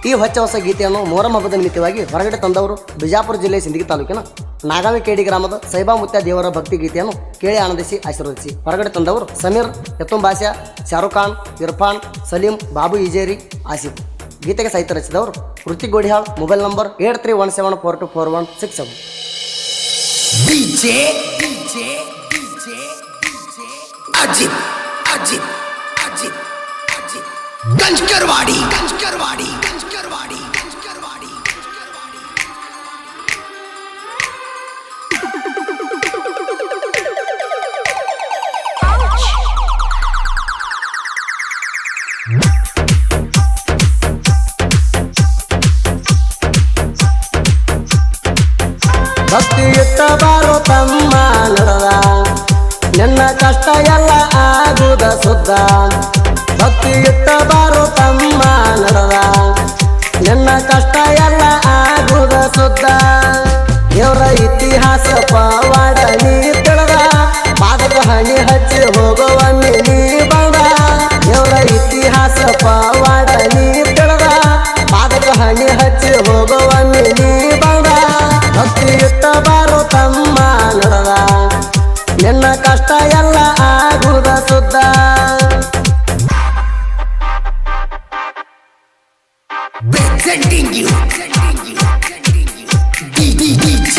ಈ ಹೊಸ ಗೀತೆಯನ್ನು ಮೊಹರಂ ಹಬ್ಬದ ನಿಮಿತ್ತವಾಗಿ ಹೊರಗಡೆ ತಂದವರು ಬಿಜಾಪುರ ಜಿಲ್ಲೆ ಸಿಂದಗಿ ತಾಲೂಕಿನ ನಾಗಾವಿ ಕೇಡಿ ಗ್ರಾಮದ ಸೈಬಾ ಮುತ್ಯ ದೇವರ ಭಕ್ತಿ ಗೀತೆಯನ್ನು ಕೇಳಿ ಆನಂದಿಸಿ ಆಶೀರ್ವದಿಸಿ. ಹೊರಗಡೆ ತಂದವರು ಸಮೀರ್, ಯತುಂ ಬಾಷಾ, ಶಾರುಖ್ ಖಾನ್, ಇರ್ಫಾನ್, ಸಲೀಂ, ಬಾಬು ಇಜೇರಿ, ಆಸಿಫ್. ಗೀತೆಗೆ ಸಾಹಿತ್ಯ ರಚಿಸಿದವರು ಋತಿಕ್ ಗೋಡಿಹಾಳ್. Mobile number 8317424167. ಗಂಜ್ಕರ್ವಾಡಿ ಭಕ್ತಿ ಇಟ್ಟ ಬಾರೋ ತಮ್ಮ ನಡೆದ ನಿನ್ನ ಕಷ್ಟ ಎಲ್ಲ ಆಗುದ ಸುದ್ದ. ಭಕ್ತಿ ಇಟ್ಟ ಬಾರೋ ತಮ್ಮ ನಡೆದ ನಿನ್ನ ಕಷ್ಟ ಎಲ್ಲ ಆಗುದ ಸುದ್ದ. ದೇವರ ಇತಿಹಾಸ ಪವಾಡ ನೀ ತಿಳಿದ ಪಾದಕ ಹಣಿ ಹಚ್ಚಿ ಹೋಗುವ ನೀ ಬಂದ. ದೇವರ ಇತಿಹಾಸ ಪವಾಡ ನೀ ತಿಳಿದ ಪಾದಕ ಹಣಿ ಹಚ್ಚಿ ಹೋಗುವ ನೀ ಬಂದ. ಭಕ್ತಿ ಇಟ್ಟ ಬಾರೋ ತಮ್ಮ ನಡೆದ ನಿನ್ನ ಕಷ್ಟ ಎಲ್ಲ ಆಗುದ ಸುದ್ದ. Presenting you DJ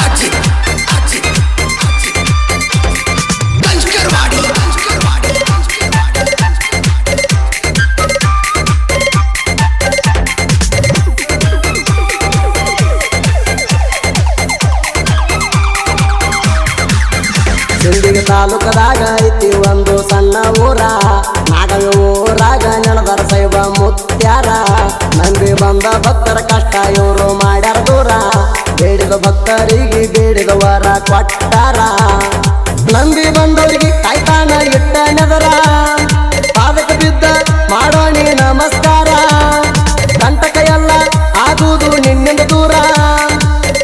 Ajit ಗಂಜ್ಕರ್ವಾಡಿ Sindagi ತಾಲೂಕದಾಗ ಐತಿ ಒಂದು ಸಣ್ಣ ಊರ. ನಾಗವಿ ಊರಾಗ ನೆನದರ ಸೈಬ ಮುತ್ಯಾರ. ನಂಬಿ ಬಂದ ಭಕ್ತರ ಕಷ್ಟ ಇವರು ಮಾಡ್ಯಾರ ದೂರ. ಬೇಡಿದ ಭಕ್ತರಿಗೆ ಬೇಡಿದ ವರ ಕೊಟ್ಟಾರ. ನಂಬಿ ಬಂದವರಿಗೆ ಕಾಯ್ತಾನ ಇಟ್ಟ ನೆದರ. ಪಾದಕ ಬಿದ್ದ ಮಾಡೋಣಿ ನಮಸ್ಕಾರ. ಕಂಟಕ ಎಲ್ಲ ಆಗುವುದು ನಿನ್ನಿಂದ ದೂರ.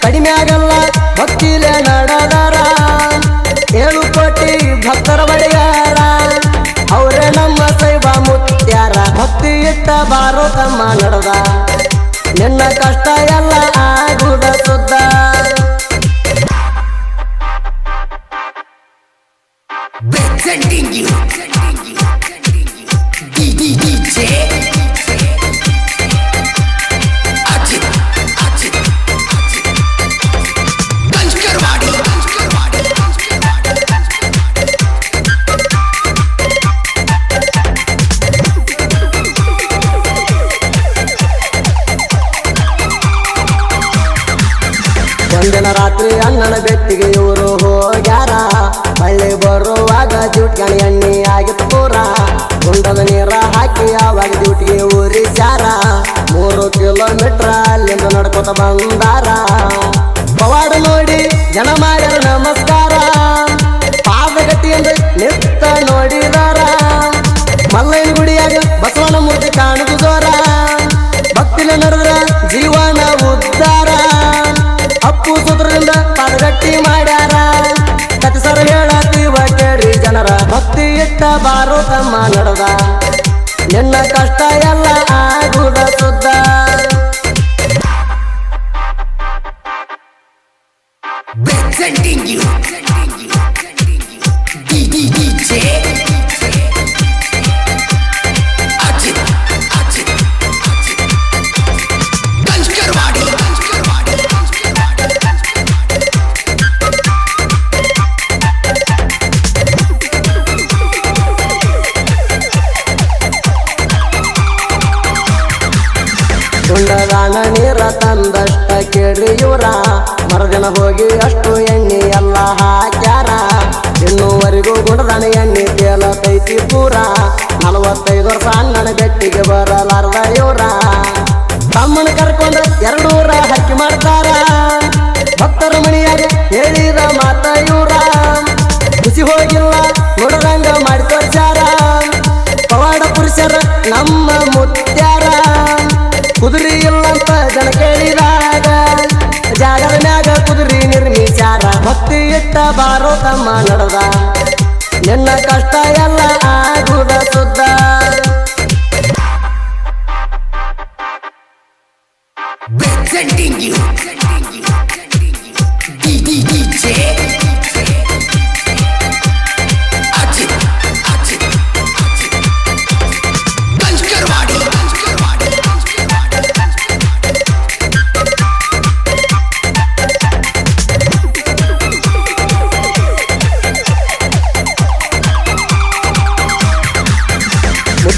ಕಡಿಮೆ ಆಗಲ್ಲ ಭಕ್ತಿಲೇ ನಡೆದಾರ. 7 ಕೋಟಿ ಭಕ್ತರ ಒಡೆಯಾರ ಅವರೇ ನಮ್ಮ ಸೈಬ ಮುತ್ಯಾರ. ಭಕ್ತಿ ಇಟ್ಟ ಬಾರೋ ತಮ್ಮ ನಡೆದ ನಿನ್ನ ಕಷ್ಟ ಎಲ್ಲ ಆಗುದ ಸುದ್ದ. Presenting you DJ Ajit ಗಂಜ್ಕರ್ವಾಡಿ ಒಂದಿನ ರಾತ್ರಿ ಅಣ್ಣನ ಬೆಟ್ಟಿಗೆ ಇವರು ಹೋಗ್ಯಾರ. ಬಳ್ಳಿ ಬರುವಾಗ ಡ್ಯೂಟಿಗೆ ಎಣ್ಣೆ ಆಗಿತ್ತು ಪೂರ. ಗುಂಡದ ನೀರ ಹಾಕಿ ಆವಾಗ ಡ್ಯೂಟಿಗೆ ಊರಿಸ್ಯಾರ. 3 ಕಿಲೋಮೀಟರ್ ಅಲ್ಲಿಂದ ನಡ್ಕೊತ ಬಂದಾರ. ಪವಾಡ ನೋಡಿ ಜನ ಮಾಡ್ಯಾರ ನಮಸ್ಕಾರ. ಪಾದಗಟ್ಟಿಯಿಂದ ನಿತ್ತ ನೋಡಿದಾರ. ಮಲ್ಲಯ್ಯನ ಗುಡಿಯಾಗ ಬಸವನ ಮೂರ್ತಿ ಕಾಣುದು ಜೋರ. ಭಕ್ತಿನ ನಡೆದ್ರ ಜೀವನ ಉದ್ಧಾರ. ಅಪ್ಪು ಸೂತ್ರದಿಂದ ಪಾದಗಟ್ಟಿ ಮಾಡ್ಯಾರ. ಕಥಸರ ಹೇಳತೀವ ಕೇಳಿ ಜನರ. ಭಕ್ತಿ ಇಟ್ಟ ಬಾರೋ ತಮ್ಮ ನಡೆದ ನಿನ್ನ ಕಷ್ಟ ಎಲ್ಲ ಆಗುದ ಸುದ್ದ. Presenting you DJ Ajit ಗಂಜ್ಕರ್ವಾಡಿ ಗುಂಡದಾನ ನೀರ ತಂದಷ್ಟ ಕೇಳಿ ಇವ್ರ. ಮರದಿನ ಹೋಗಿ ಅಷ್ಟು ಎಣ್ಣೆ ಎಲ್ಲ ಹಾಕ್ಯಾರ. ಇನ್ನೂವರೆಗೂ ಗುಂಡದಾನ ಎಣ್ಣೆ ತೇಲತೈತಿ ಪೂರ. 45 ವರ್ಷ ಅಣ್ಣನ ಬೆಟ್ಟಿಗೆ ಬರಲಾರ್ದ ಇವ್ರ. ತಮ್ಮನ ಕರ್ಕೊಂಡ 2 ಊರ ಹಕ್ಕಿ ಮಾಡ್ತಾರ. ಭಕ್ತರ ಮಣಿಯಾಗ ಹೇಳಿದ ಮಾತ ಇವ್ರ. ಖುಷಿ ಹೋಗಿಲ್ಲ ನೋಡದಂಗ ಮಾಡಿ ತೋರ್ಸ್ಯಾರ. ಪವಾಡ ಪುರುಷರ ನಮ್ಮ ಮುತ್ಯಾರ. ಕುದುರೆ ಇಲ್ಲಂತ ಜನ ಕೇಳಿದಾಗ ಜಾಗದ ಮ್ಯಾಗ ಕುದುರೆ ನಿರ್ಮಿಸ್ಯಾರ. ಭಕ್ತಿ ಇಟ್ಟ ಬಾರೋ ತಮ್ಮ ನಡೆದ ನಿನ್ನ ಕಷ್ಟ ಎಲ್ಲ ಆಗುದ ಸುದ್ದ.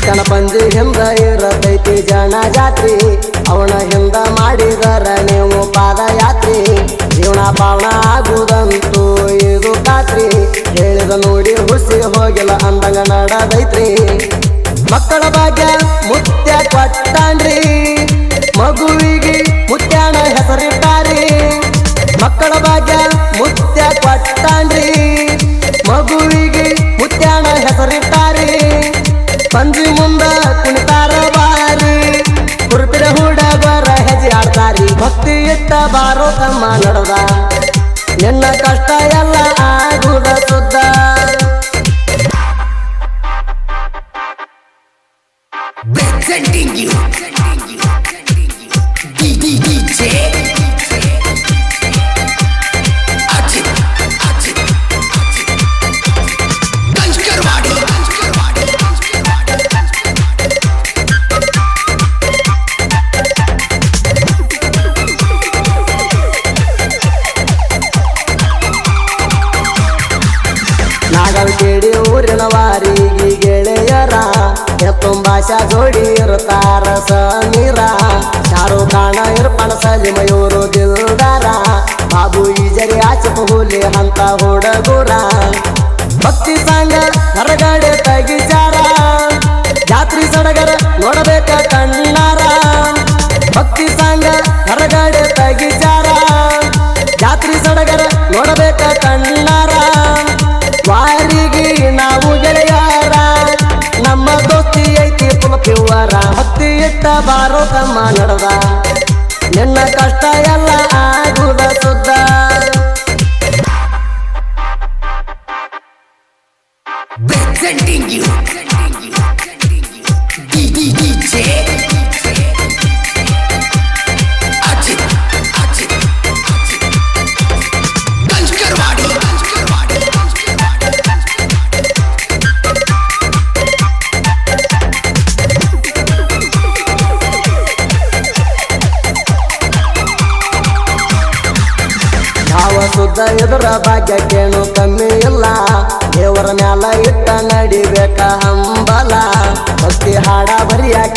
ಮುತ್ತನ ಪಂಜಿ ಹಿಂದ ಇರತೈತಿ ಜನ ಜಾತ್ರಿ ಅವನ ಹಿಂದ ಮಾಡಿದರ ನೀವು ಪಾದಯಾತ್ರಿ ಜೀವನ ಪಾವನ ಆಗುದಂತೂ ಇದು ಖಾತ್ರಿ ಹೇಳಿದ ನೋಡಿ ಹುಸಿ ಹೋಗಿಲ್ಲ ಅಂದಂಗ ನಡದೈತ್ರಿ ಮಕ್ಕಳ ಭಾಗ್ಯ ಮುತ್ಯ ಕೊಟ್ಟಾನ್ರಿ ಮಗುವಿಗೆ ಮುತ್ಯಾನ ಹೆಸರಿಟ್ಟಾರಿ ಮಕ್ಕಳ ಭಾಗ್ಯ ಮುತ್ಯ ಕೊಟ್ಟಾನ್ರಿ ಮಗುವಿಗೆ ಮುತ್ಯಾನ ಹೆಸರಿಟ್ಟಾರಿ ಪಂಜಿ ಮುಂದ ಕುಣಿತಾರ ಬಾರಿ ಕುರುಪಿನ ಹುಡುಗರ ಹೆಜ್ಜೆ ಆಡ್ತಾರಿ ಭಕ್ತಿ ಇಟ್ಟ ಬಾರೋ ತಮ್ಮ ನಡೆದ ನಿನ್ನ ಕಷ್ಟ ಎಲ್ಲ ಆಗುದ ಸುದ್ದ Presenting you DJ Ajit Kanchkarwadi ನಾಗವ ಕೇಳಿ ಊರಿನ ವಾರಿಗೆ ಗೆಳೆಯರ ತುಂಬಾಶಾ ಜೋಡಿ ಇರುತ್ತಾರ ಸಮೀರ ಶಾರುಖ್ ಖಾನ ಇರ್ಪಣ ಸಲೀಮ ಇವರು ದಿಲ್ದಾರ ಬಾಬು ಈಜರಿ ಆಚಪ ಹುಲಿ ಅಂತ ಹುಡುಗೂರ ಭಕ್ತಿ ಸಾಂಗ ಹೊರಗಡೆ ತಗಿಚಾರ ಜಾತ್ರಿ ಸಡಗರ ನೋಡಬೇಕ ಕಣ್ಣಾರ ಭಕ್ತಿ ಸಾಂಗ ಹೊರಗಡೆ ತಗಿಚಾರ ಜಾತ್ರಿ ಸಡಗರ ನೋಡಬೇಕ ಕಣ್ಣಾರ ವಾರಿಗೆ ನಾವು ಗೆಳೆಯಾರ ನಮ್ಮ ದೋಸ್ತಿ ಐತಿ ಪುಲಪಿವರ ಭಕ್ತಿ ಇಟ್ಟ ಬಾರೋ ತಮ್ಮ ನಡೆದ ನಿನ್ನ ಕಷ್ಟ ಎಲ್ಲ ಆಗುದ ಸುದ್ದ Presenting you DJ Ajit Kanchkarwadi ಯಾವ ಸುದ್ದ ಎದುರ ಭಾಗ್ಯಕ್ಕೇನು ಕಮ್ಮಿ ಇಲ್ಲ ದೇವರ ಮ್ಯಾಲ ಇಟ್ಟ ನಡಿಬೇಕ ಹಂಬಲ ಭಕ್ತಿ ಹಾಡ ಬರಿಯಾಕ